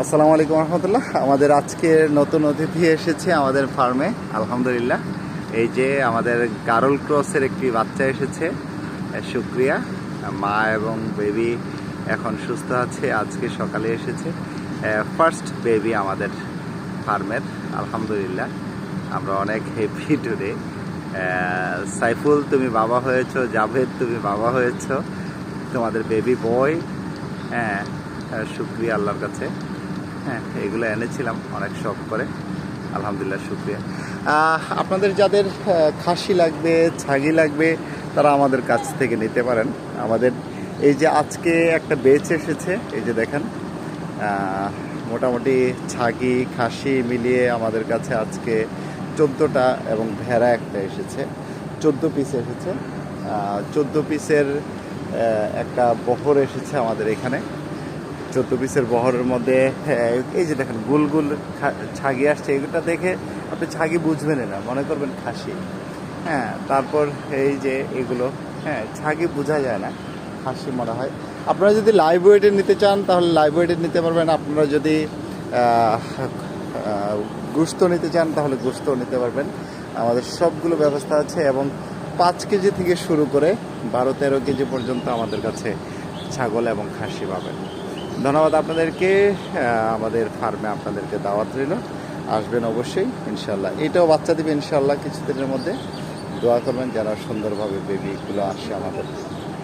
আসসালামু আলাইকুম রহমতুল্লাহ। আমাদের আজকের নতুন অতিথি এসেছে আমাদের ফার্মে, আলহামদুলিল্লাহ। এই যে আমাদের গারল ক্রসের একটি বাচ্চা এসেছে, শুক্রিয়া। মা এবং বেবি এখন সুস্থ আছে, আজকে সকালে এসেছে। ফার্স্ট বেবি আমাদের ফার্মের, আলহামদুলিল্লাহ। আমরা অনেক হ্যাপি টুডে। সাইফুল, তুমি বাবা হয়েছো, জাভেদ তুমি বাবা হয়েছো, তোমাদের বেবি বয়। হ্যাঁ, শুক্রিয়া আল্লাহর কাছে। হ্যাঁ, এগুলো এনেছিলাম অনেক শখ করে, আলহামদুলিল্লাহ, শুক্রিয়া। আপনাদের যাদের খাসি লাগবে, ছাগি লাগবে, তারা আমাদের কাছ থেকে নিতে পারেন। আমাদের এই যে আজকে একটা বেচ এসেছে, এই যে দেখেন, মোটামুটি ছাগি খাসি মিলিয়ে আমাদের কাছে আজকে 14টা এবং ভেড়া একটা এসেছে, 14 পিস এসেছে। 14 পিসের একটা বহর এসেছে আমাদের এখানে। 14 পিসের বহরের মধ্যে এই যে দেখেন গুল গুল ছাগি আসছে। এগুলো দেখে আপনি ছাগি বুঝবেন না, মনে করবেন খাসি। হ্যাঁ, তারপর এই যে এগুলো, হ্যাঁ, ছাগি বোঝা যায় না, খাসি মনে হয়। আপনারা যদি লাইভ ওয়েটের নিতে চান তাহলে লাইভ ওয়েটের নিতে পারবেন। আপনারা যদি গোশত নিতে চান তাহলে গোশতও নিতে পারবেন। আমাদের সবগুলো ব্যবস্থা আছে এবং 5 কেজি থেকে শুরু করে 12-13 কেজি পর্যন্ত আমাদের কাছে ছাগল এবং খাসি পাবেন। ধন্যবাদ আপনাদেরকে। আমাদের ফার্মে আপনাদেরকে দাওয়াত রইল, আসবেন অবশ্যই ইনশাল্লাহ। এটাও বাচ্চা দিবে ইনশাল্লাহ কিছুদিনের মধ্যে। দোয়া করবেন যেন সুন্দরভাবে বেবিগুলো আসে আমাদের।